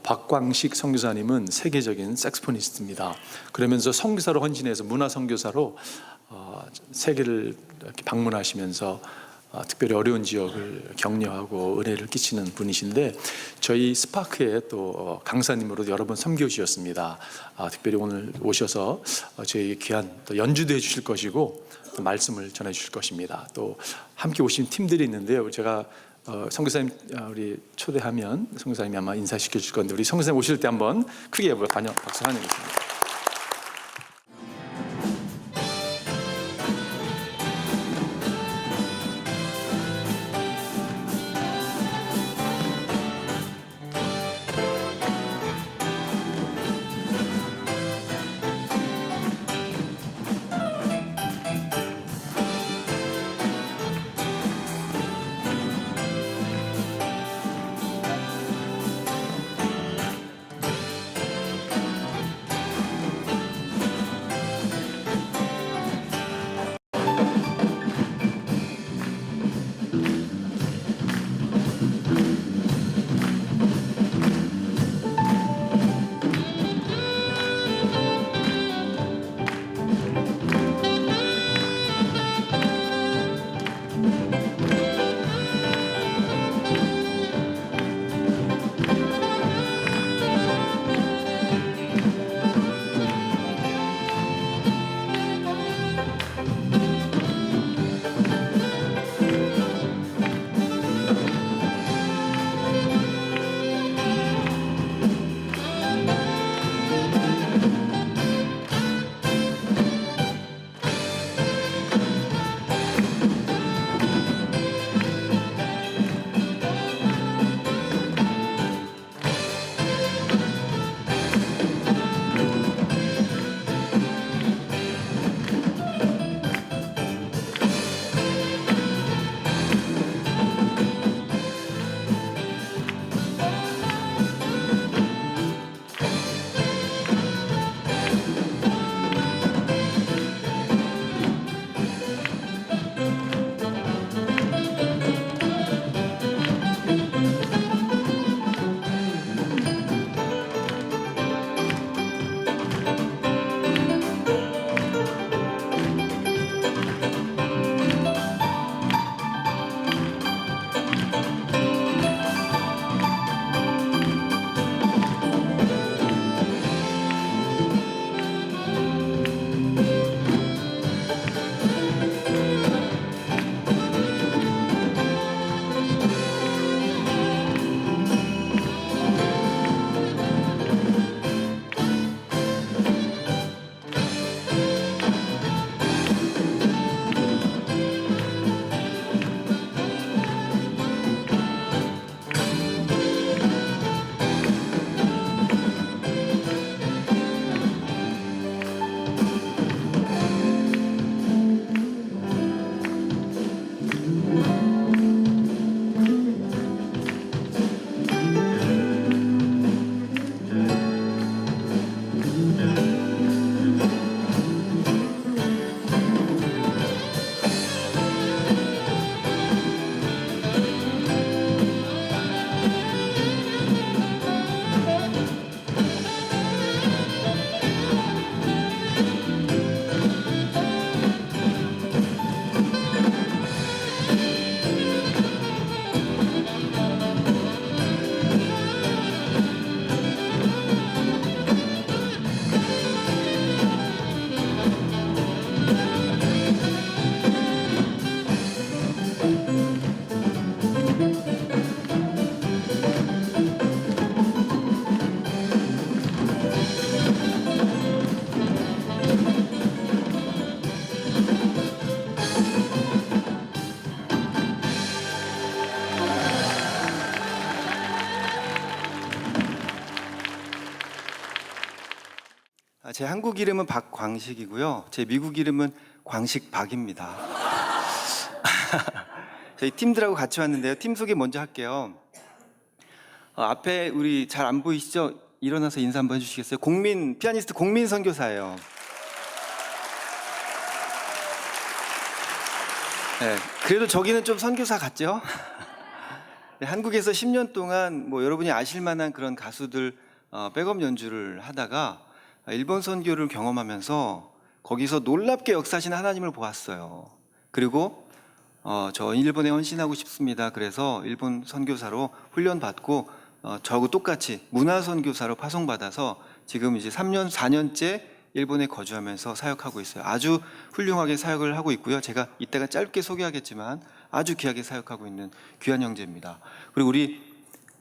박광식 선교사님은 세계적인 색소포니스트입니다. 그러면서 선교사로 헌신해서 문화 선교사로 세계를 이렇게 방문하시면서 특별히 어려운 지역을 격려하고 은혜를 끼치는 분이신데, 저희 스파크에 또 강사님으로 여러 번 섬겨주셨습니다. 특별히 오늘 오셔서 저희 귀한 또 연주도 해주실 것이고 또 말씀을 전해 주실 것입니다. 또 함께 오신 팀들이 있는데요. 제가 선교사님 우리 초대하면 선교사님이 아마 인사시켜 줄 건데, 우리 선교사님 오실 때 한번 크게 박수 환영했습니다. 제 한국 이름은 박광식이고요. 제 미국 이름은 광식박입니다. 저희 팀들하고 같이 왔는데요. 팀 소개 먼저 할게요. 앞에 우리 잘 안 보이시죠? 일어나서 인사 한번 해주시겠어요? 피아니스트 공민 선교사예요. 네, 그래도 저기는 좀 선교사 같죠? 네, 한국에서 10년 동안 뭐 여러분이 아실 만한 그런 가수들 백업 연주를 하다가 일본 선교를 경험하면서 거기서 놀랍게 역사하신 하나님을 보았어요. 그리고 저 일본에 헌신하고 싶습니다. 그래서 일본 선교사로 훈련 받고 저하고 똑같이 문화 선교사로 파송받아서 지금 이제 3년 4년째 일본에 거주하면서 사역하고 있어요. 아주 훌륭하게 사역을 하고 있고요. 제가 이따가 짧게 소개하겠지만 아주 귀하게 사역하고 있는 귀한 형제입니다. 그리고 우리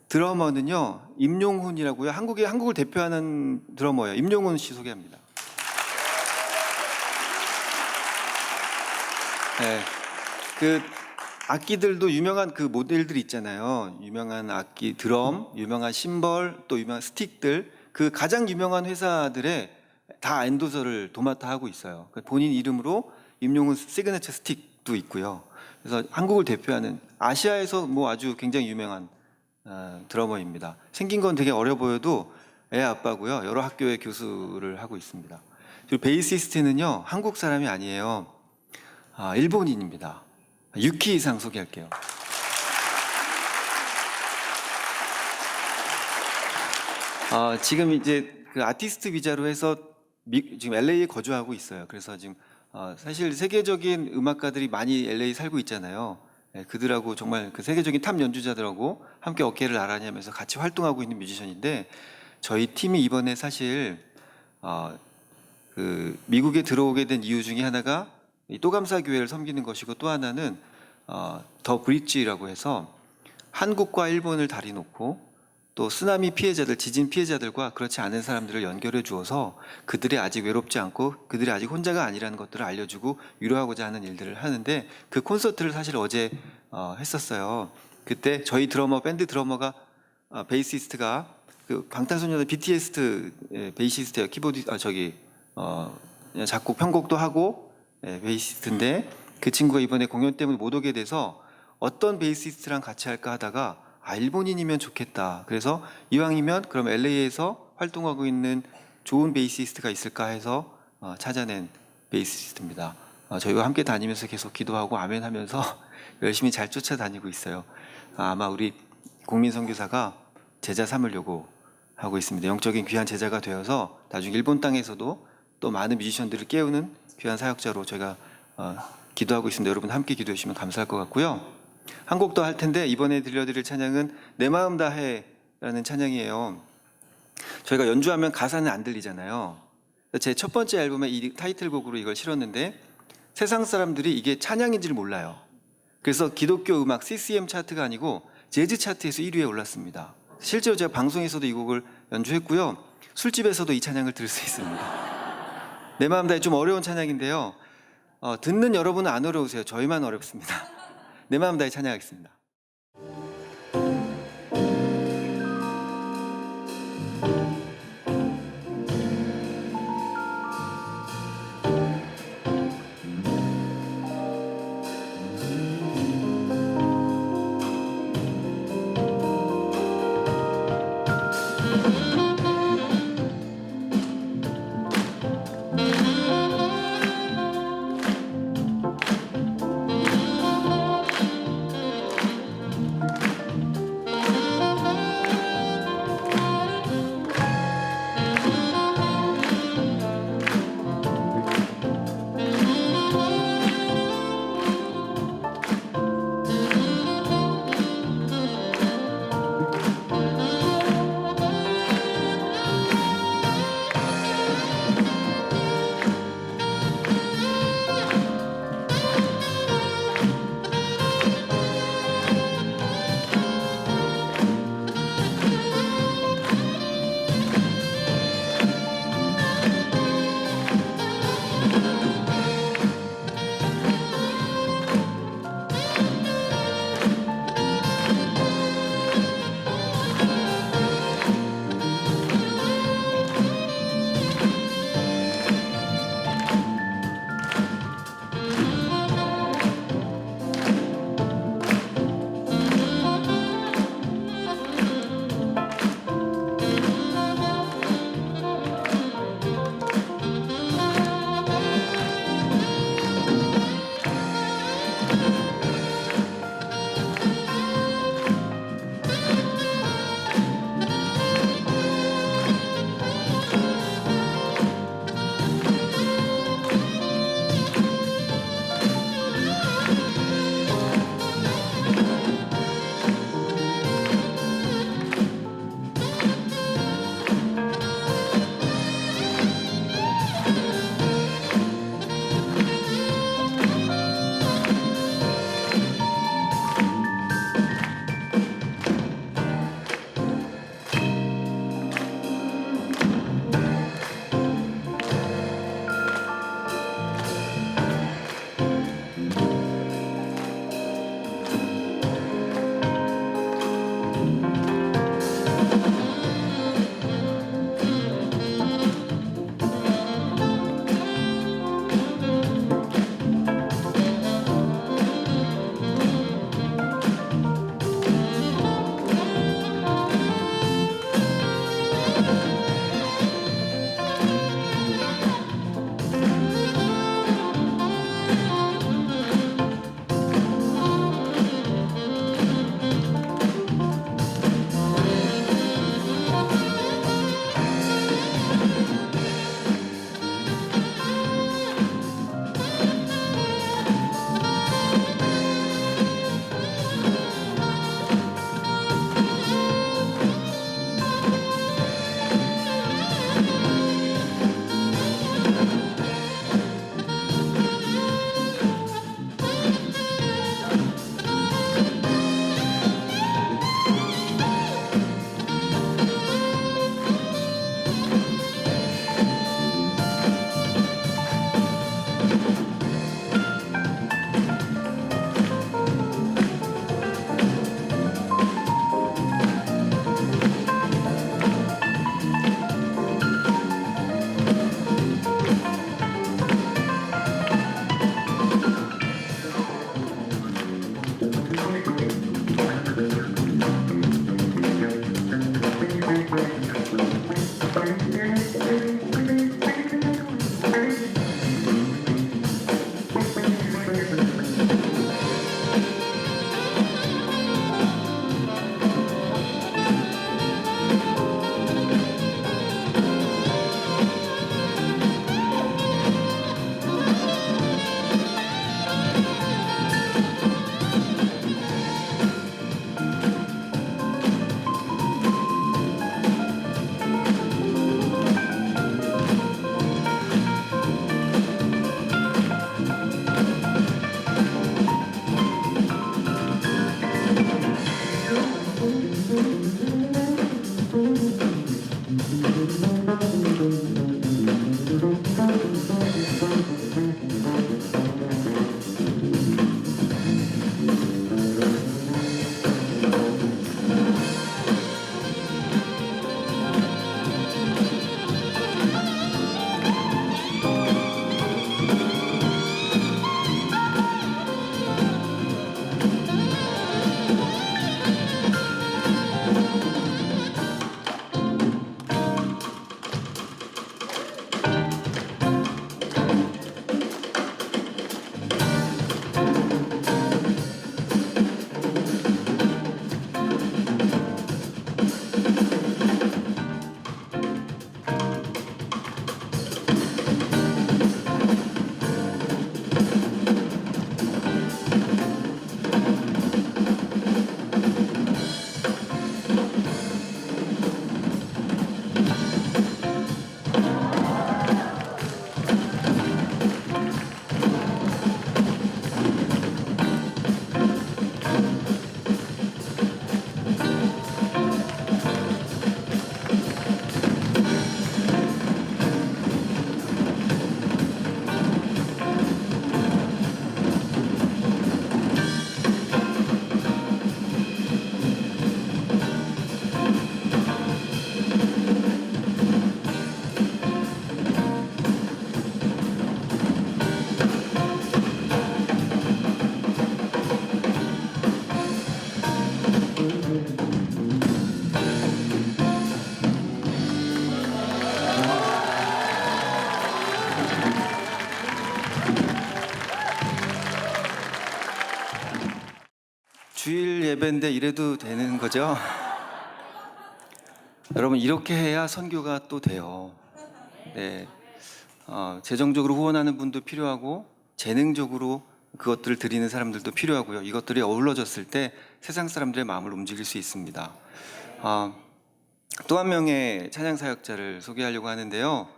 드러머는요, 임용훈이라고요. 한국을 대표하는 드러머예요. 임용훈 씨 소개합니다. 네, 그 악기들도 유명한 그 모델들 있잖아요. 유명한 악기 드럼, 유명한 심벌, 또 유명한 스틱들, 그 가장 유명한 회사들에 다 엔도서를 도맡아 하고 있어요. 본인 이름으로 임용훈 시그니처 스틱도 있고요. 그래서 한국을 대표하는 아시아에서 뭐 아주 굉장히 유명한 드러머입니다. 생긴 건 되게 어려 보여도 애 아빠고요. 여러 학교의 교수를 하고 있습니다. 그리고 베이시스트는요, 한국 사람이 아니에요. 일본인입니다. 유키 이상 소개할게요. 지금 이제 그 아티스트 비자로 해서 지금 LA에 거주하고 있어요. 그래서 지금 사실 세계적인 음악가들이 많이 LA 살고 있잖아요. 네, 그들하고 정말 그 세계적인 탑 연주자들하고 함께 어깨를 나란히 하면서 같이 활동하고 있는 뮤지션인데, 저희 팀이 이번에 사실 그 미국에 들어오게 된 이유 중에 하나가 이 또감사 교회를 섬기는 것이고, 또 하나는 더 브릿지라고 해서 한국과 일본을 다리 놓고 또 쓰나미 피해자들, 지진 피해자들과 그렇지 않은 사람들을 연결해 주어서 그들이 아직 외롭지 않고 그들이 아직 혼자가 아니라는 것들을 알려주고 위로하고자 하는 일들을 하는데, 그 콘서트를 사실 어제 했었어요. 그때 저희 밴드 드러머가 베이시스트가 그 방탄소년단 BTS 베이시스트예요. 키보드 작곡 편곡도 하고 베이시스트인데, 그 친구가 이번에 공연 때문에 못 오게 돼서 어떤 베이시스트랑 같이 할까 하다가 일본인이면 좋겠다. 그래서 이왕이면 그럼 LA에서 활동하고 있는 좋은 베이시스트가 있을까 해서 찾아낸 베이시스트입니다. 저희와 함께 다니면서 계속 기도하고 아멘 하면서 열심히 잘 쫓아다니고 있어요. 아마 우리 국민 선교사가 제자 삼으려고 하고 있습니다. 영적인 귀한 제자가 되어서 나중에 일본 땅에서도 또 많은 뮤지션들을 깨우는 귀한 사역자로 저희가 기도하고 있습니다. 여러분 함께 기도해 주시면 감사할 것 같고요. 한 곡 더 할 텐데, 이번에 들려드릴 찬양은 내 마음 다해라는 찬양이에요. 저희가 연주하면 가사는 안 들리잖아요. 제 첫 번째 앨범에 이 타이틀곡으로 이걸 실었는데 세상 사람들이 이게 찬양인지를 몰라요. 그래서 기독교 음악 CCM 차트가 아니고 재즈 차트에서 1위에 올랐습니다. 실제로 제가 방송에서도 이 곡을 연주했고요. 술집에서도 이 찬양을 들을 수 있습니다. 내 마음 다해 좀 어려운 찬양인데요. 듣는 여러분은 안 어려우세요. 저희만 어렵습니다. 내 마음 다해 찬양하겠습니다. 주일 예배인데 이래도 되는 거죠? 여러분 이렇게 해야 선교가 또 돼요. 네, 재정적으로 후원하는 분도 필요하고 재능적으로 그것들을 드리는 사람들도 필요하고요. 이것들이 어우러졌을 때 세상 사람들의 마음을 움직일 수 있습니다. 또 한 명의 찬양 사역자를 소개하려고 하는데요.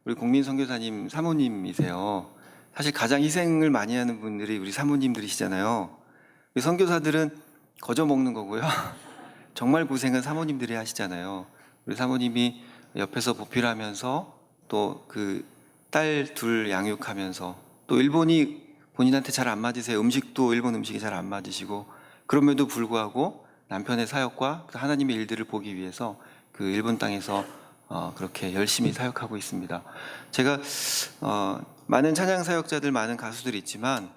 우리 국민 선교사님 사모님이세요. 사실 가장 희생을 많이 하는 분들이 우리 사모님들이시잖아요. 선교사들은 거저 먹는 거고요. 정말 고생은 사모님들이 하시잖아요. 우리 사모님이 옆에서 보필하면서 또 그 딸 둘 양육하면서 또 일본이 본인한테 잘 안 맞으세요. 음식도 일본 음식이 잘 안 맞으시고 그럼에도 불구하고 남편의 사역과 하나님의 일들을 보기 위해서 그 일본 땅에서 그렇게 열심히 사역하고 있습니다. 제가 많은 찬양 사역자들, 많은 가수들이 있지만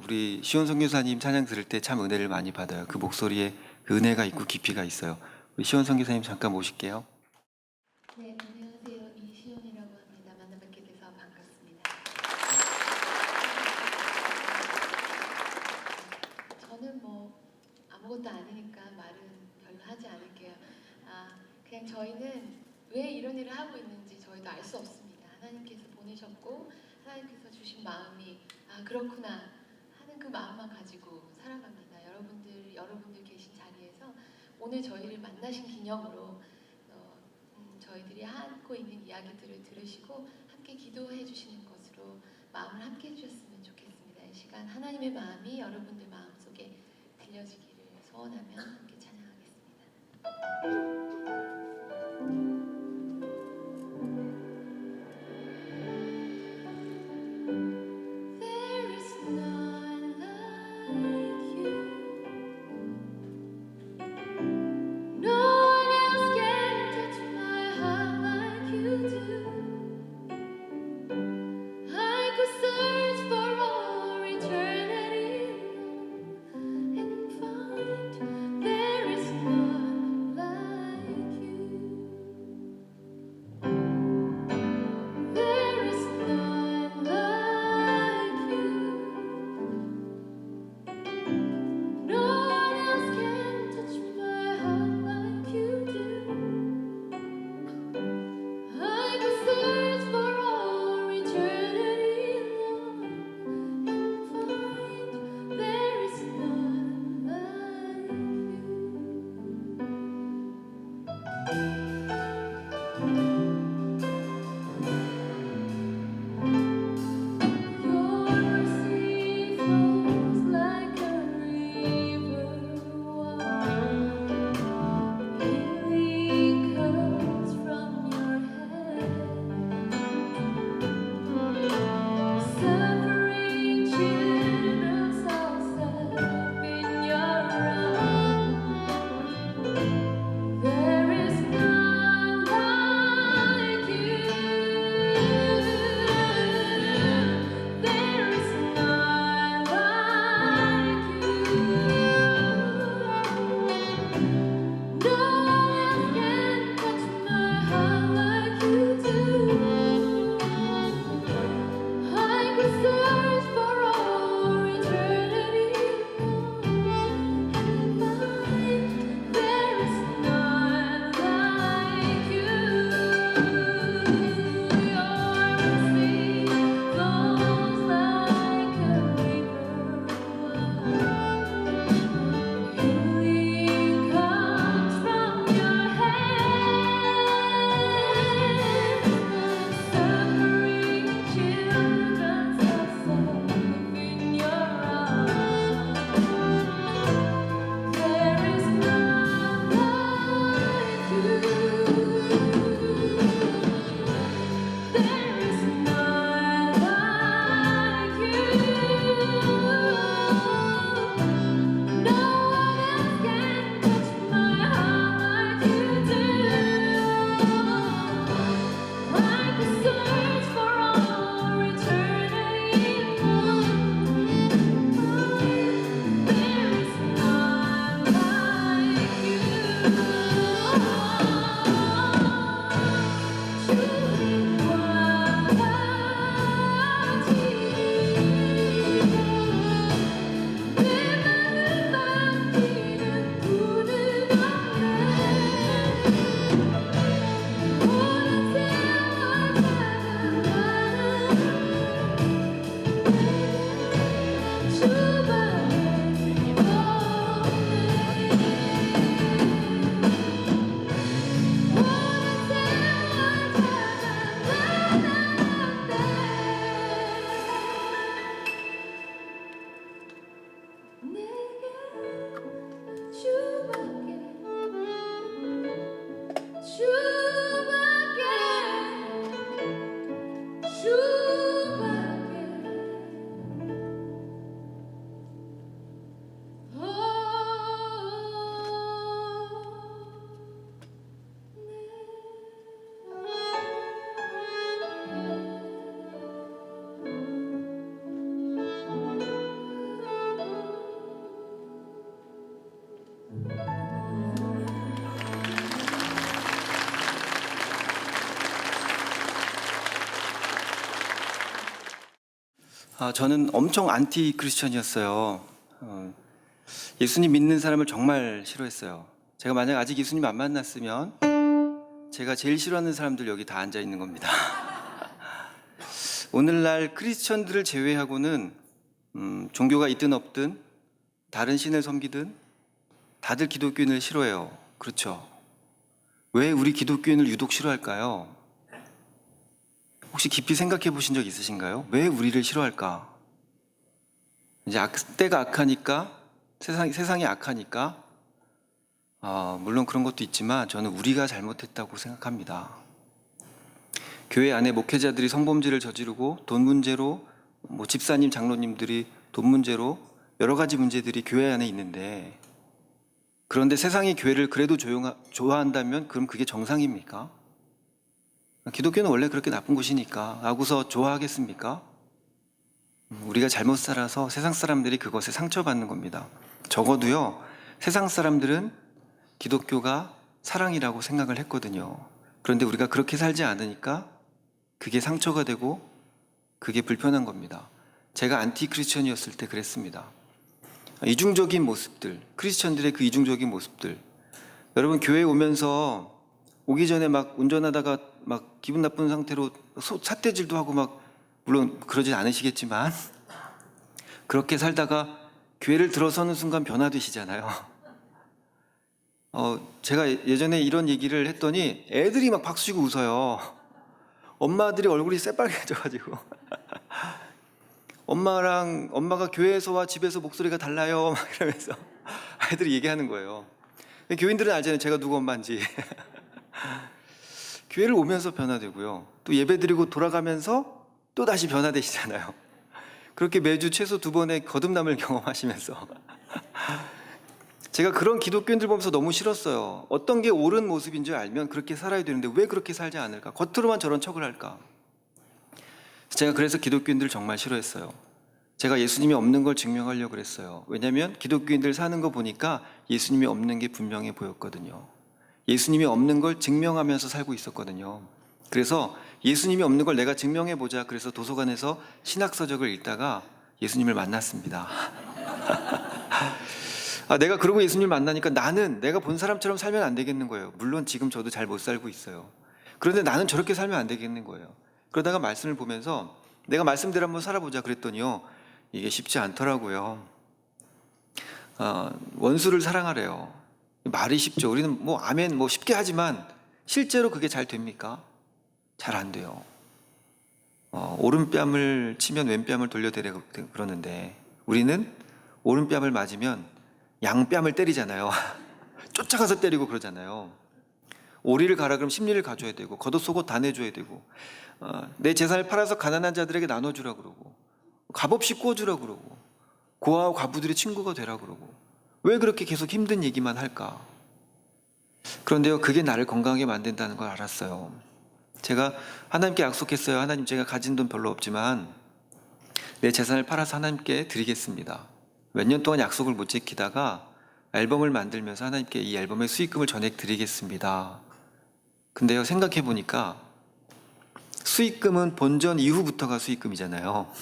우리 시온 선교사님 찬양 들을 때 참 은혜를 많이 받아요. 그 목소리에 그 은혜가 있고 깊이가 있어요. 우리 시온 선교사님 잠깐 모실게요. 네, 안녕하세요. 이시온이라고 합니다. 만나뵙게 돼서 반갑습니다. 저는 뭐 아무것도 아니니까 말은 별로 하지 않을게요. 그냥 저희는 왜 이런 일을 하고 있는지 저희도 알 수 없습니다. 하나님께서 보내셨고 하나님께서 주신 마음이 그렇구나 하는 그 마음만 가지고 살아갑니다. 여러분들 계신 자리에서 오늘 저희를 만나신 기념으로 저희들이 하고 있는 이야기들을 들으시고 함께 기도해 주시는 것으로 마음을 함께 해주셨으면 좋겠습니다. 이 시간 하나님의 마음이 여러분들 마음속에 들려지기를 소원하며 함께 찬양하겠습니다. 저는 엄청 안티 크리스천이었어요. 예수님 믿는 사람을 정말 싫어했어요. 제가 만약 아직 예수님 안 만났으면 제가 제일 싫어하는 사람들 여기 다 앉아 있는 겁니다. 오늘날 크리스천들을 제외하고는 종교가 있든 없든 다른 신을 섬기든 다들 기독교인을 싫어해요. 그렇죠? 왜 우리 기독교인을 유독 싫어할까요? 혹시 깊이 생각해 보신 적 있으신가요? 왜 우리를 싫어할까? 이제 때가 악하니까, 세상이 악하니까, 물론 그런 것도 있지만 저는 우리가 잘못했다고 생각합니다. 교회 안에 목회자들이 성범죄를 저지르고 돈 문제로, 집사님, 장로님들이 돈 문제로 여러 가지 문제들이 교회 안에 있는데, 그런데 세상이 교회를 그래도 좋아한다면 그럼 그게 정상입니까? 기독교는 원래 그렇게 나쁜 곳이니까 하고서 좋아하겠습니까? 우리가 잘못 살아서 세상 사람들이 그것에 상처받는 겁니다. 적어도요, 세상 사람들은 기독교가 사랑이라고 생각을 했거든요. 그런데 우리가 그렇게 살지 않으니까 그게 상처가 되고 그게 불편한 겁니다. 제가 안티 크리스천이었을 때 그랬습니다. 이중적인 모습들, 크리스천들의 그 이중적인 모습들. 여러분, 교회 오면서 오기 전에 막 운전하다가 막 기분 나쁜 상태로 삿대질도 하고 막, 물론 그러진 않으시겠지만 그렇게 살다가 교회를 들어서는 순간 변화되시잖아요. 제가 예전에 이런 얘기를 했더니 애들이 막 박수치고 웃어요. 엄마들이 얼굴이 새빨개져가지고 엄마가 교회에서와 집에서 목소리가 달라요 막 이러면서 아이들이 얘기하는 거예요. 교인들은 알잖아요, 제가 누구 엄마인지. 교회를 오면서 변화되고요, 또 예배드리고 돌아가면서 또 다시 변화되시잖아요. 그렇게 매주 최소 2번의 거듭남을 경험하시면서 제가 그런 기독교인들 보면서 너무 싫었어요. 어떤 게 옳은 모습인 줄 알면 그렇게 살아야 되는데 왜 그렇게 살지 않을까? 겉으로만 저런 척을 할까? 제가 그래서 기독교인들을 정말 싫어했어요. 제가 예수님이 없는 걸 증명하려고 그랬어요. 왜냐하면 기독교인들 사는 거 보니까 예수님이 없는 게 분명해 보였거든요. 예수님이 없는 걸 증명하면서 살고 있었거든요. 그래서 예수님이 없는 걸 내가 증명해보자. 그래서 도서관에서 신학서적을 읽다가 예수님을 만났습니다. 내가 그러고 예수님을 만나니까 나는 내가 본 사람처럼 살면 안 되겠는 거예요. 물론 지금 저도 잘 못 살고 있어요. 그런데 나는 저렇게 살면 안 되겠는 거예요. 그러다가 말씀을 보면서 내가 말씀대로 한번 살아보자 그랬더니요, 이게 쉽지 않더라고요. 원수를 사랑하래요. 말이 쉽죠. 우리는 아멘 쉽게 하지만 실제로 그게 잘 됩니까? 잘 안 돼요. 오른뺨을 치면 왼뺨을 돌려대라고 그러는데 우리는 오른뺨을 맞으면 양뺨을 때리잖아요. 쫓아가서 때리고 그러잖아요. 오리를 가라 그러면 십리를 가줘야 되고 겉옷 속옷 다 내줘야 되고 내 재산을 팔아서 가난한 자들에게 나눠주라 그러고 값없이 구워주라 그러고 고아와 과부들의 친구가 되라 그러고 왜 그렇게 계속 힘든 얘기만 할까? 그런데요, 그게 나를 건강하게 만든다는 걸 알았어요. 제가 하나님께 약속했어요. 하나님, 제가 가진 돈 별로 없지만 내 재산을 팔아서 하나님께 드리겠습니다. 몇 년 동안 약속을 못 지키다가 앨범을 만들면서 하나님께 이 앨범의 수익금을 전액 드리겠습니다. 근데요, 생각해 보니까 수익금은 본전 이후부터가 수익금이잖아요.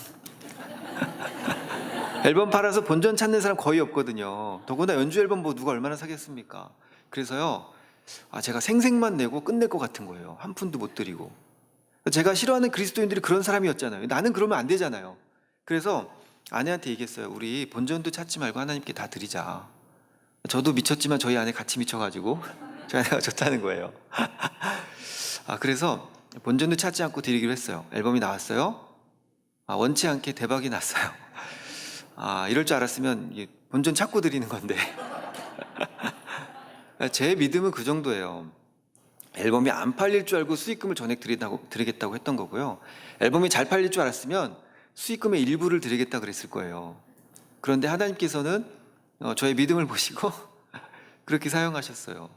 앨범 팔아서 본전 찾는 사람 거의 없거든요. 더구나 연주 앨범 누가 얼마나 사겠습니까? 그래서요, 제가 생색만 내고 끝낼 것 같은 거예요. 한 푼도 못 드리고. 제가 싫어하는 그리스도인들이 그런 사람이었잖아요. 나는 그러면 안 되잖아요. 그래서 아내한테 얘기했어요. 우리 본전도 찾지 말고 하나님께 다 드리자. 저도 미쳤지만 저희 아내 같이 미쳐가지고 저희 아내가 좋다는 거예요. 그래서 본전도 찾지 않고 드리기로 했어요. 앨범이 나왔어요. 원치 않게 대박이 났어요. 이럴 줄 알았으면 본전 찾고 드리는 건데. 제 믿음은 그 정도예요. 앨범이 안 팔릴 줄 알고 수익금을 전액 드리겠다고 했던 거고요. 앨범이 잘 팔릴 줄 알았으면 수익금의 일부를 드리겠다 그랬을 거예요. 그런데 하나님께서는 저의 믿음을 보시고 그렇게 사용하셨어요.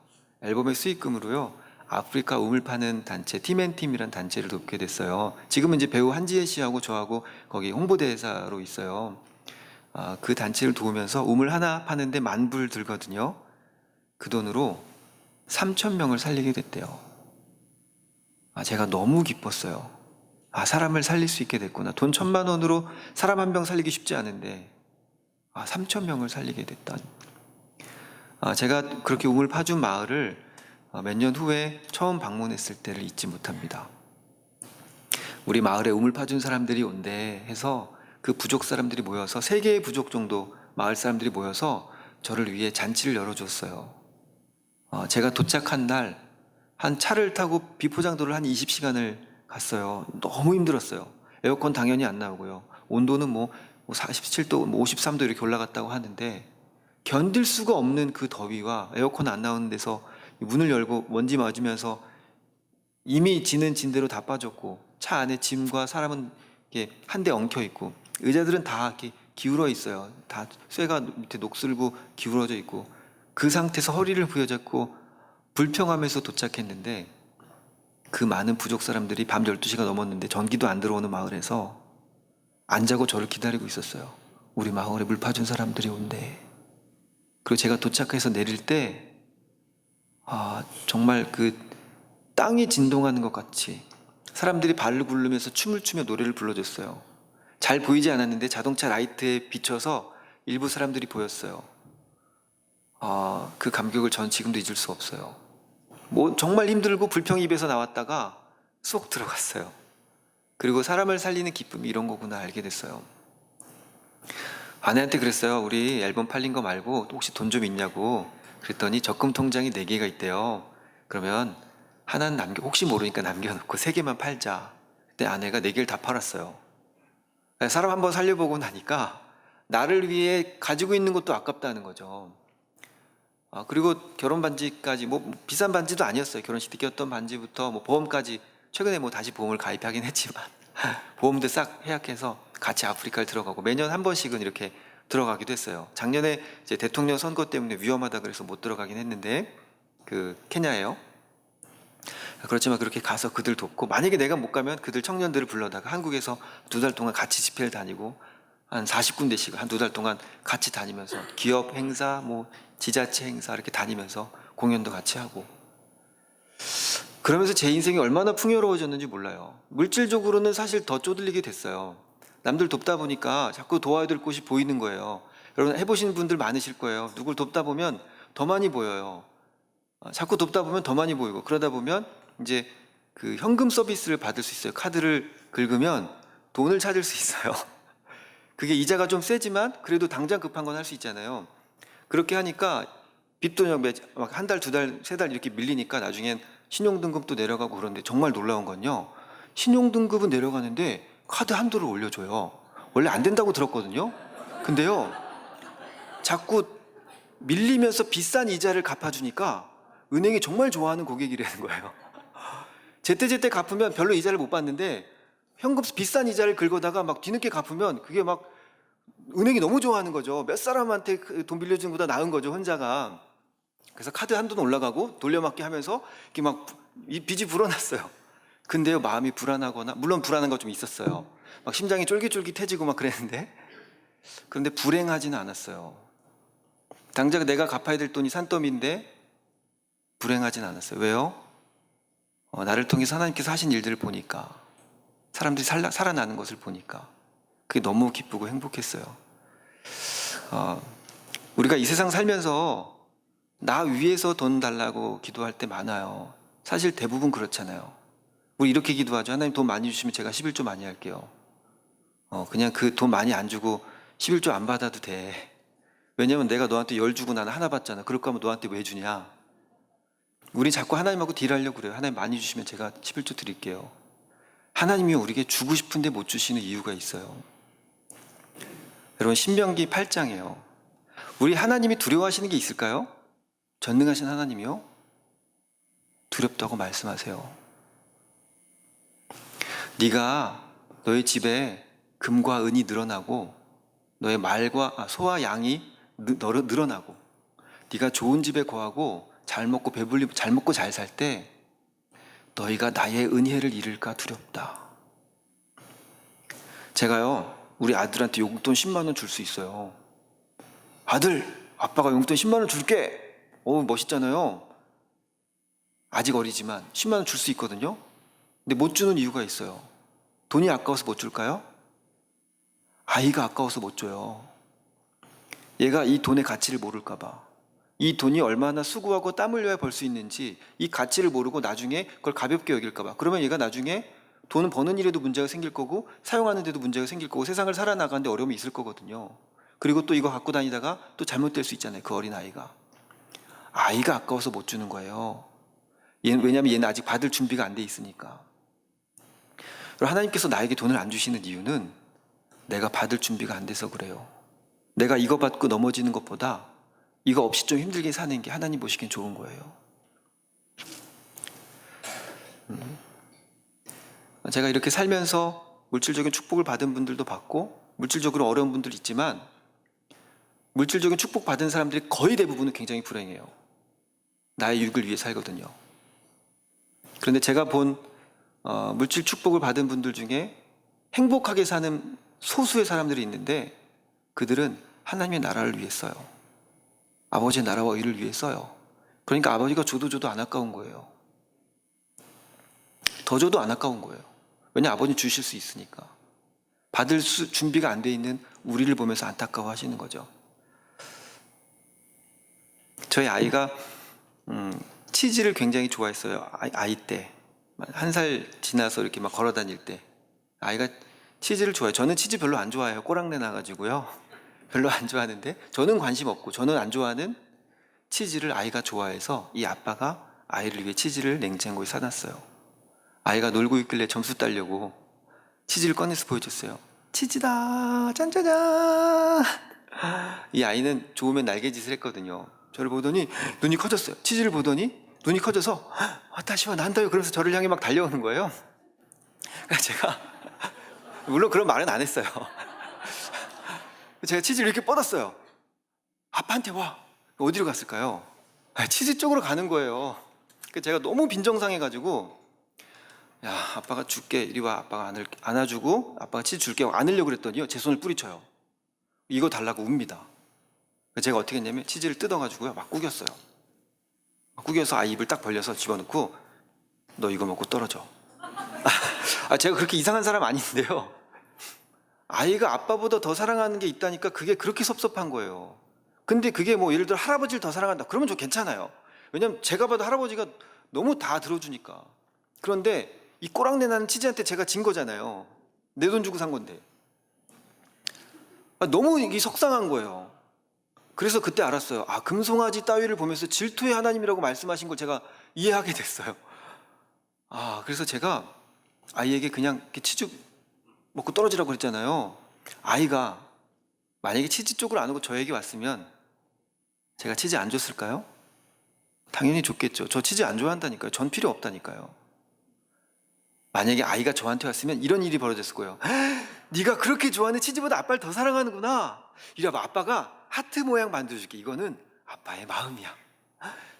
앨범의 수익금으로요, 아프리카 우물 파는 단체 팀앤팀이라는 단체를 돕게 됐어요. 지금은 이제 배우 한지혜 씨하고 저하고 거기 홍보대사로 있어요. 그 단체를 도우면서 우물 하나 파는데 10,000불 들거든요. 그 돈으로 3,000명을 살리게 됐대요. 제가 너무 기뻤어요. 아, 사람을 살릴 수 있게 됐구나. 돈 1,000만 원으로 사람 한 명 살리기 쉽지 않은데 3,000명을 살리게 됐다. 제가 그렇게 우물 파준 마을을 몇 년 후에 처음 방문했을 때를 잊지 못합니다. 우리 마을에 우물 파준 사람들이 온대 해서 그 부족 사람들이 모여서 3개의 부족 정도 마을 사람들이 모여서 저를 위해 잔치를 열어줬어요. 제가 도착한 날 한 차를 타고 비포장도를 한 20시간을 갔어요. 너무 힘들었어요. 에어컨 당연히 안 나오고요. 온도는 뭐 47도, 53도 이렇게 올라갔다고 하는데 견딜 수가 없는 그 더위와 에어컨 안 나오는 데서 문을 열고 먼지 맞으면서 이미 지는 진대로 다 빠졌고 차 안에 짐과 사람은 한 대 엉켜 있고 의자들은 다 이렇게 기울어 있어요. 다 쇠가 밑에 녹슬고 기울어져 있고 그 상태에서 허리를 부여잡고 불평하면서 도착했는데 그 많은 부족 사람들이 밤 12시가 넘었는데 전기도 안 들어오는 마을에서 안 자고 저를 기다리고 있었어요. 우리 마을에 물 파준 사람들이 온대. 그리고 제가 도착해서 내릴 때 정말 그 땅이 진동하는 것 같이 사람들이 발을 굴르면서 춤을 추며 노래를 불러줬어요. 잘 보이지 않았는데 자동차 라이트에 비춰서 일부 사람들이 보였어요. 그 감격을 전 지금도 잊을 수 없어요. 뭐 정말 힘들고 불평이 입에서 나왔다가 쏙 들어갔어요. 그리고 사람을 살리는 기쁨이 이런 거구나 알게 됐어요. 아내한테 그랬어요. 우리 앨범 팔린 거 말고 혹시 돈 좀 있냐고. 그랬더니 적금 통장이 4개가 있대요. 그러면 하나는 혹시 모르니까 남겨놓고 3개만 팔자. 그때 아내가 4개를 다 팔았어요. 사람 한번 살려보고 나니까 나를 위해 가지고 있는 것도 아깝다는 거죠. 그리고 결혼 반지까지 뭐 비싼 반지도 아니었어요. 결혼식 때 꼈던 반지부터 뭐 보험까지 최근에 뭐 다시 보험을 가입하긴 했지만 보험도 싹 해약해서 같이 아프리카를 들어가고 매년 한 번씩은 이렇게 들어가기도 했어요. 작년에 이제 대통령 선거 때문에 위험하다 그래서 못 들어가긴 했는데 그 케냐예요. 그렇지만 그렇게 가서 그들 돕고 만약에 내가 못 가면 그들 청년들을 불러다가 한국에서 2달 동안 같이 집회를 다니고 한 40군데씩 한 2달 동안 같이 다니면서 기업 행사 뭐 지자체 행사 이렇게 다니면서 공연도 같이 하고 그러면서 제 인생이 얼마나 풍요로워졌는지 몰라요. 물질적으로는 사실 더 쪼들리게 됐어요. 남들 돕다 보니까 자꾸 도와야 될 곳이 보이는 거예요. 여러분 해보시는 분들 많으실 거예요. 누굴 돕다 보면 더 많이 보여요. 자꾸 돕다 보면 더 많이 보이고 그러다 보면 이제 그 현금 서비스를 받을 수 있어요. 카드를 긁으면 돈을 찾을 수 있어요. 그게 이자가 좀 세지만 그래도 당장 급한 건 할 수 있잖아요. 그렇게 하니까 빚도 막 한 달, 2달, 3달 이렇게 밀리니까 나중엔 신용등급도 내려가고 그런데 정말 놀라운 건요. 신용등급은 내려가는데 카드 한도를 올려줘요. 원래 안 된다고 들었거든요. 근데요. 자꾸 밀리면서 비싼 이자를 갚아주니까 은행이 정말 좋아하는 고객이라는 거예요. 제때제때 갚으면 별로 이자를 못 받는데 현금 비싼 이자를 긁어다가 막 뒤늦게 갚으면 그게 막 은행이 너무 좋아하는 거죠. 몇 사람한테 돈 빌려주는 것보다 나은 거죠, 혼자가. 그래서 카드 한도는 올라가고 돌려막기 하면서 이렇게 막 빚이 불어났어요. 근데요, 마음이 불안하거나, 물론 불안한 거 좀 있었어요. 막 심장이 쫄깃쫄깃해지고 막 그랬는데, 그런데 불행하지는 않았어요. 당장 내가 갚아야 될 돈이 산더미인데, 불행하진 않았어요. 왜요? 나를 통해서 하나님께서 하신 일들을 보니까, 사람들이 살아나는 것을 보니까, 그게 너무 기쁘고 행복했어요. 우리가 이 세상 살면서 나 위해서 돈 달라고 기도할 때 많아요. 사실 대부분 그렇잖아요. 우리 이렇게 기도하죠. 하나님 돈 많이 주시면 제가 11조 많이 할게요. 그냥 그 돈 많이 안 주고 11조 안 받아도 돼. 왜냐면 내가 너한테 10 주고 나는 하나 받잖아. 그럴 거면 너한테 왜 주냐. 우리 자꾸 하나님하고 딜하려고 그래요. 하나님 많이 주시면 제가 11조 드릴게요. 하나님이 우리에게 주고 싶은데 못 주시는 이유가 있어요. 여러분 신명기 8장이에요. 우리 하나님이 두려워하시는 게 있을까요? 전능하신 하나님이요? 두렵다고 말씀하세요. 네가 너의 집에 금과 은이 늘어나고 너의 말과 소와 양이 늘어나고 네가 좋은 집에 거하고 잘 먹고 배불리고 잘 먹고 잘 살 때 너희가 나의 은혜를 잃을까 두렵다. 제가요 우리 아들한테 용돈 10만 원 줄 수 있어요. 아들, 아빠가 용돈 10만 원 줄게. 멋있잖아요. 아직 어리지만 10만 원 줄 수 있거든요. 근데 못 주는 이유가 있어요. 돈이 아까워서 못 줄까요? 아이가 아까워서 못 줘요. 얘가 이 돈의 가치를 모를까 봐. 이 돈이 얼마나 수고하고 땀 흘려야 벌 수 있는지 이 가치를 모르고 나중에 그걸 가볍게 여길까 봐. 그러면 얘가 나중에 돈을 버는 일에도 문제가 생길 거고 사용하는 데도 문제가 생길 거고 세상을 살아나가는데 어려움이 있을 거거든요. 그리고 또 이거 갖고 다니다가 또 잘못될 수 있잖아요. 그 어린 아이가. 아이가 아까워서 못 주는 거예요. 왜냐하면 얘는 아직 받을 준비가 안 돼 있으니까. 하나님께서 나에게 돈을 안 주시는 이유는 내가 받을 준비가 안 돼서 그래요. 내가 이거 받고 넘어지는 것보다 이거 없이 좀 힘들게 사는 게 하나님 보시기엔 좋은 거예요. 제가 이렇게 살면서 물질적인 축복을 받은 분들도 봤고 물질적으로 어려운 분들 있지만 물질적인 축복 받은 사람들이 거의 대부분은 굉장히 불행해요. 나의 유익을 위해 살거든요. 그런데 제가 본 물질 축복을 받은 분들 중에 행복하게 사는 소수의 사람들이 있는데 그들은 하나님의 나라를 위해 써요. 아버지의 나라와 의를 위해 써요. 그러니까 아버지가 줘도 안 아까운 거예요. 더 줘도 안 아까운 거예요. 왜냐 아버지는 주실 수 있으니까. 받을 준비가 안 돼 있는 우리를 보면서 안타까워 하시는 거죠. 저희 아이가 치즈를 굉장히 좋아했어요. 아이 때. 1살 지나서 이렇게 막 걸어 다닐 때. 아이가 치즈를 좋아해요. 저는 치즈 별로 안 좋아해요. 꼬랑내 나가지고요. 별로 안 좋아하는데 저는 관심 없고 저는 안 좋아하는 치즈를 아이가 좋아해서 이 아빠가 아이를 위해 치즈를 냉장고에 사놨어요. 아이가 놀고 있길래 점수 따려고 치즈를 꺼내서 보여줬어요. 치즈다 짠짜잔. 이 아이는 좋으면 날개짓을 했거든요. 저를 보더니 눈이 커졌어요. 치즈를 보더니 눈이 커져서 와타시와 난다요 그러면서 저를 향해 막 달려오는 거예요. 그래서 제가 물론 그런 말은 안 했어요. 제가 치즈를 이렇게 뻗었어요. 아빠한테 와. 어디로 갔을까요? 치즈 쪽으로 가는 거예요. 제가 너무 빈정상해가지고 야 아빠가 줄게 이리 와. 아빠가 안아주고 아빠가 치즈 줄게 안으려고 그랬더니요 제 손을 뿌리쳐요. 이거 달라고 웁니다. 제가 어떻게 했냐면 치즈를 뜯어가지고요 막 구겼어요. 막 구겨서 아이 입을 딱 벌려서 집어넣고 너 이거 먹고 떨어져. 제가 그렇게 이상한 사람 아닌데요. 아이가 아빠보다 더 사랑하는 게 있다니까 그게 그렇게 섭섭한 거예요. 근데 그게 뭐 예를 들어 할아버지를 더 사랑한다 그러면 저 괜찮아요. 왜냐면 제가 봐도 할아버지가 너무 다 들어주니까. 그런데 이 꼬랑내 나는 치즈한테 제가 진 거잖아요. 내 돈 주고 산 건데. 너무 이게 속상한 거예요. 그래서 그때 알았어요. 금송아지 따위를 보면서 질투의 하나님이라고 말씀하신 걸 제가 이해하게 됐어요. 그래서 제가 아이에게 그냥 이렇게 치즈 먹고 떨어지라고 그랬잖아요. 아이가 만약에 치즈 쪽을 안 오고 저에게 왔으면 제가 치즈 안 줬을까요? 당연히 줬겠죠. 저 치즈 안 좋아한다니까요. 전 필요 없다니까요. 만약에 아이가 저한테 왔으면 이런 일이 벌어졌을 거예요. 네가 그렇게 좋아하는 치즈보다 아빠를 더 사랑하는구나. 이래봐 아빠가 하트 모양 만들어줄게. 이거는 아빠의 마음이야.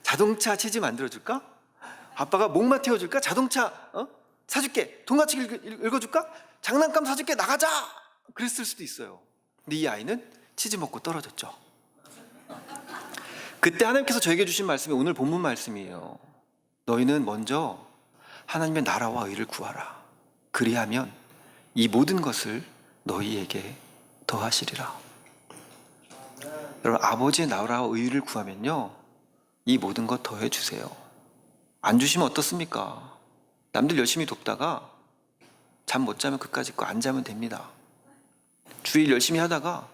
자동차 치즈 만들어줄까? 아빠가 목마 태워줄까? 자동차 사줄게. 동화책 읽어줄까? 장난감 사줄게. 나가자. 그랬을 수도 있어요. 근데 이 아이는 치즈 먹고 떨어졌죠. 그때 하나님께서 저에게 주신 말씀이 오늘 본문 말씀이에요. 너희는 먼저 하나님의 나라와 의를 구하라. 그리하면 이 모든 것을 너희에게 더하시리라. 여러분 아버지의 나라와 의를 구하면요 이 모든 것 더해 주세요. 안 주시면 어떻습니까? 남들 열심히 돕다가 잠 못 자면 그까짓 거 안 자면 됩니다. 주일 열심히 하다가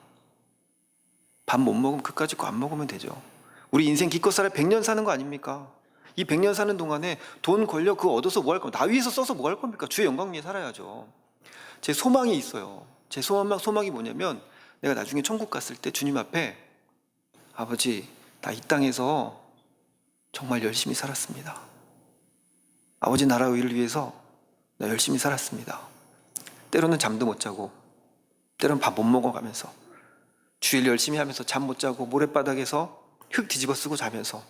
밥 못 먹으면 그까짓 거 안 먹으면 되죠. 우리 인생 기껏 살아 100년 사는 거 아닙니까? 이 100년 사는 동안에 돈 권력 그거 얻어서 뭐 할 겁니까? 나 위해서 써서 뭐 할 겁니까? 주의 영광 위해 살아야죠. 제 소망이 있어요. 제 소망이 뭐냐면 내가 나중에 천국 갔을 때 주님 앞에 아버지 나 이 땅에서 정말 열심히 살았습니다. 아버지 나라 의를 위해서 나 열심히 살았습니다. 때로는 잠도 못 자고 때로는 밥 못 먹어가면서 주일 열심히 하면서 잠 못 자고 모랫바닥에서 흙 뒤집어 쓰고 자면서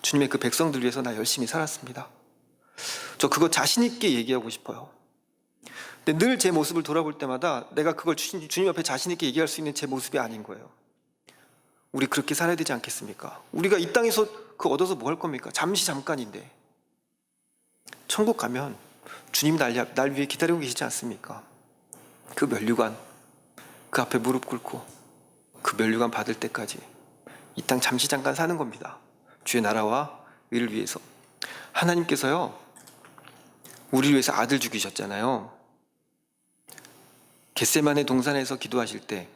주님의 그 백성들 위해서 나 열심히 살았습니다. 저 그거 자신 있게 얘기하고 싶어요. 근데 늘 제 모습을 돌아볼 때마다 내가 그걸 주님 앞에 자신 있게 얘기할 수 있는 제 모습이 아닌 거예요. 우리 그렇게 살아야 되지 않겠습니까? 우리가 이 땅에서 그거 얻어서 뭐 할 겁니까? 잠깐인데. 천국 가면 주님이 날 위해 기다리고 계시지 않습니까? 그 면류관, 그 앞에 무릎 꿇고 그 면류관 받을 때까지 이 땅 잠시 잠깐 사는 겁니다. 주의 나라와 의를 위해서. 하나님께서요, 우리를 위해서 아들 죽이셨잖아요. 겟세마네 동산에서 기도하실 때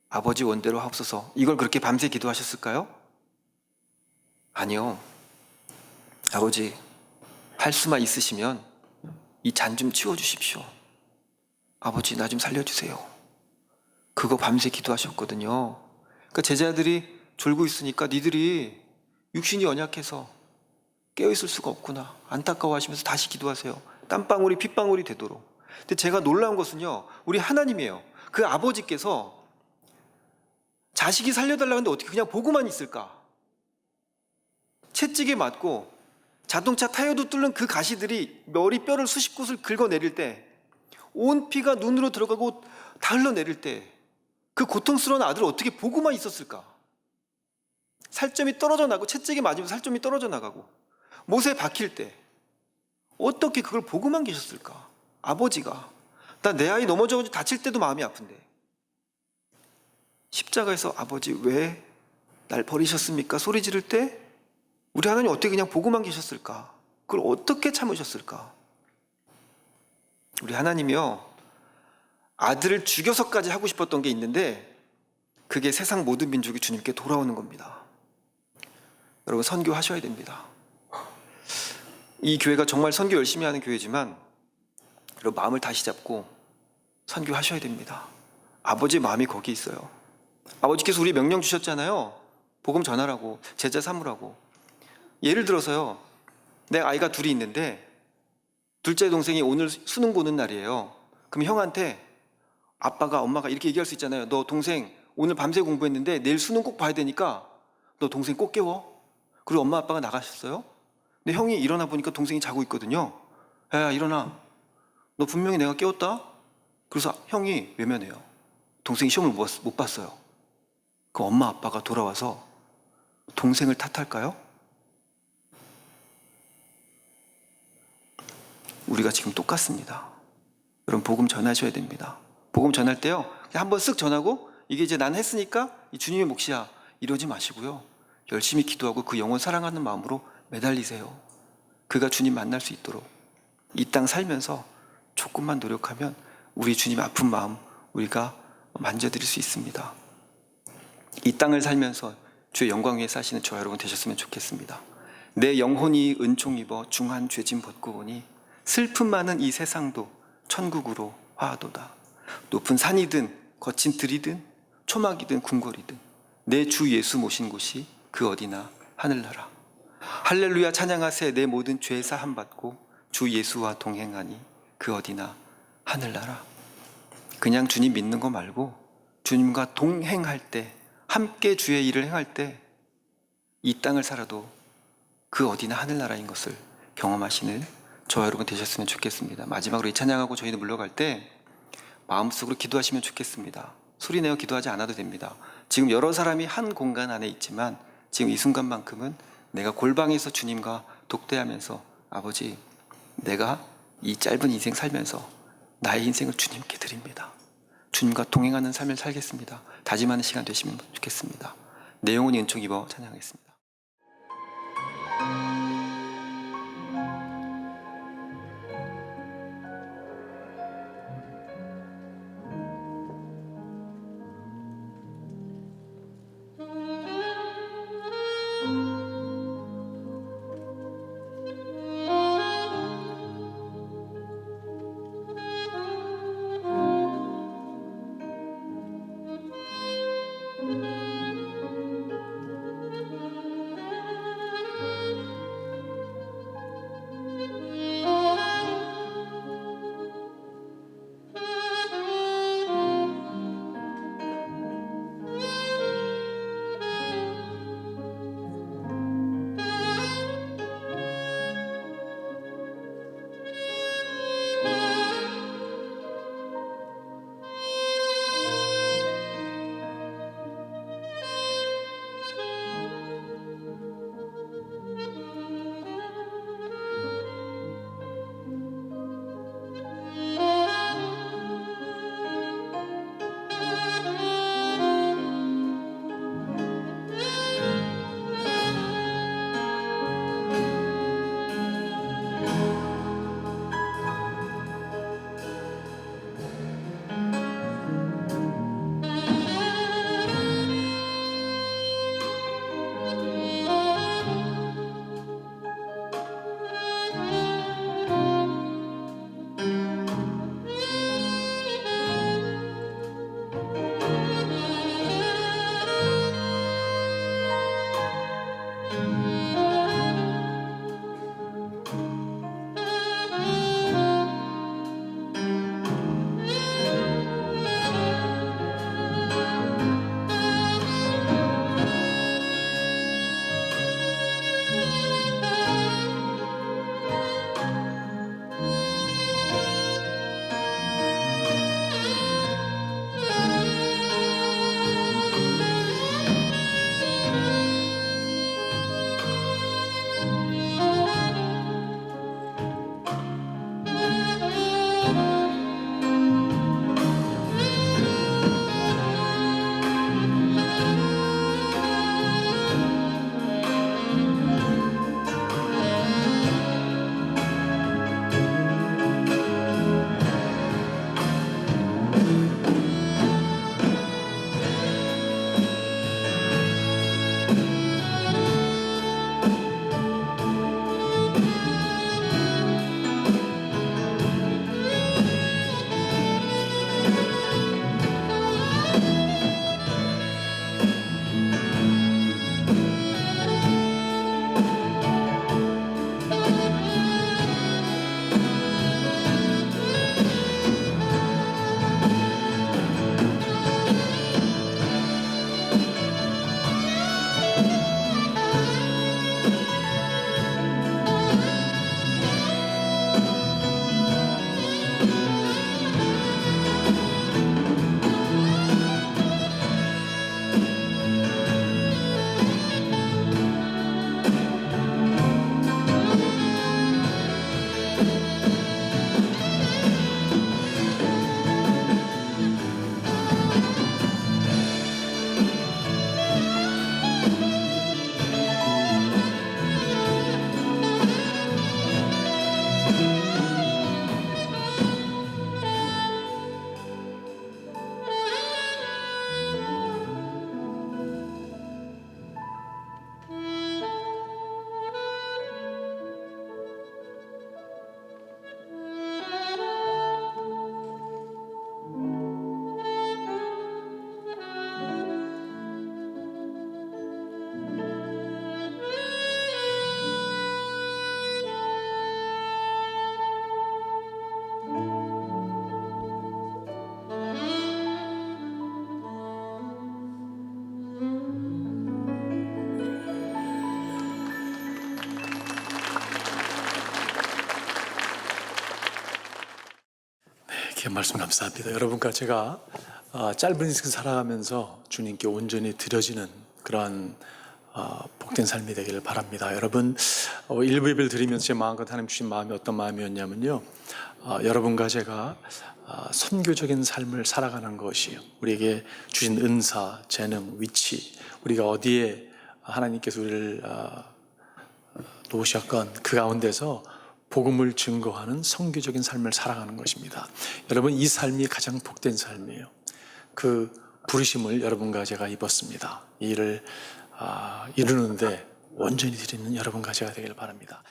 아버지 원대로 하옵소서, 이걸 그렇게 밤새 기도하셨을까요? 아니요. 아버지, 할 수만 있으시면 이 잔 좀 치워주십시오. 아버지, 나 좀 살려주세요. 그거 밤새 기도하셨거든요. 그러니까 제자들이 졸고 있으니까 니들이 육신이 연약해서 깨어있을 수가 없구나, 안타까워하시면서 다시 기도하세요. 땀방울이 핏방울이 되도록. 근데 제가 놀라운 것은요, 우리 하나님이에요. 그 아버지께서 자식이 살려달라고 하는데 어떻게 그냥 보고만 있을까? 채찍에 맞고 자동차 타이어도 뚫는 그 가시들이 머리뼈를 수십 곳을 긁어내릴 때, 온 피가 눈으로 들어가고 다 흘러내릴 때 그 고통스러운 아들을 어떻게 보고만 있었을까? 살점이 떨어져 나고, 채찍에 맞으면 살점이 떨어져 나가고, 못에 박힐 때 어떻게 그걸 보고만 계셨을까? 아버지가. 나 내 아이 넘어져가지고 다칠 때도 마음이 아픈데 십자가에서 아버지 왜 날 버리셨습니까? 소리 지를 때 우리 하나님 어떻게 그냥 보고만 계셨을까? 그걸 어떻게 참으셨을까? 우리 하나님이요, 아들을 죽여서까지 하고 싶었던 게 있는데 그게 세상 모든 민족이 주님께 돌아오는 겁니다. 여러분, 선교하셔야 됩니다. 이 교회가 정말 선교 열심히 하는 교회지만 여러분, 마음을 다시 잡고 선교하셔야 됩니다. 아버지의 마음이 거기 있어요. 아버지께서 우리 명령 주셨잖아요. 복음 전하라고, 제자 삼으라고. 예를 들어서요, 내 아이가 둘이 있는데 둘째 동생이 오늘 수능 보는 날이에요. 그럼 형한테 아빠가, 엄마가 이렇게 얘기할 수 있잖아요. 너 동생 오늘 밤새 공부했는데 내일 수능 꼭 봐야 되니까 너 동생 꼭 깨워. 그리고 엄마 아빠가 나가셨어요. 근데 형이 일어나 보니까 동생이 자고 있거든요. 야, 일어나. 너 분명히 내가 깨웠다. 그래서 형이 외면해요. 동생이 시험을 못 봤어요. 그 엄마 아빠가 돌아와서 동생을 탓할까요? 우리가 지금 똑같습니다. 여러분, 복음 전하셔야 됩니다. 복음 전할 때요, 그냥 한번 쓱 전하고 이게 이제 난 했으니까 이 주님의 몫이야, 이러지 마시고요, 열심히 기도하고 그 영혼 사랑하는 마음으로 매달리세요. 그가 주님 만날 수 있도록. 이 땅 살면서 조금만 노력하면 우리 주님의 아픈 마음 우리가 만져드릴 수 있습니다. 이 땅을 살면서 주의 영광 위에 사시는 저와 여러분 되셨으면 좋겠습니다. 내 영혼이 은총 입어 중한 죄짐 벗고 오니 슬픔 많은 이 세상도 천국으로 화하도다. 높은 산이든 거친 들이든 초막이든 궁궐이든 내 주 예수 모신 곳이 그 어디나 하늘나라. 할렐루야 찬양하세. 내 모든 죄 사함 받고 주 예수와 동행하니 그 어디나 하늘나라. 그냥 주님 믿는 거 말고 주님과 동행할 때, 함께 주의 일을 행할 때 이 땅을 살아도 그 어디나 하늘나라인 것을 경험하시는 저와 여러분 되셨으면 좋겠습니다. 마지막으로 이 찬양하고 저희는 물러갈 때 마음속으로 기도하시면 좋겠습니다. 소리내어 기도하지 않아도 됩니다. 지금 여러 사람이 한 공간 안에 있지만 지금 이 순간만큼은 내가 골방에서 주님과 독대하면서, 아버지, 내가 이 짧은 인생 살면서 나의 인생을 주님께 드립니다. 주님과 동행하는 삶을 살겠습니다. 다짐하는 시간 되시면 좋겠습니다. 내 영혼이 은총 입어 찬양하겠습니다. 귀한 말씀 감사합니다. 여러분과 제가 짧은 인생 살아가면서 주님께 온전히 드려지는 그러한 복된 삶이 되기를 바랍니다. 여러분, 일부 예배를 드리면서 제 마음과 하나님 주신 마음이 어떤 마음이었냐면요, 여러분과 제가 선교적인 삶을 살아가는 것이요, 우리에게 주신 은사, 재능, 위치, 우리가 어디에 하나님께서 우리를 놓으셨건 그 가운데서 복음을 증거하는 선교적인 삶을 살아가는 것입니다. 여러분, 이 삶이 가장 복된 삶이에요. 그 부르심을 여러분과 제가 입었습니다. 이 일을 이루는데 온전히 드리는 여러분과 제가 되기를 바랍니다.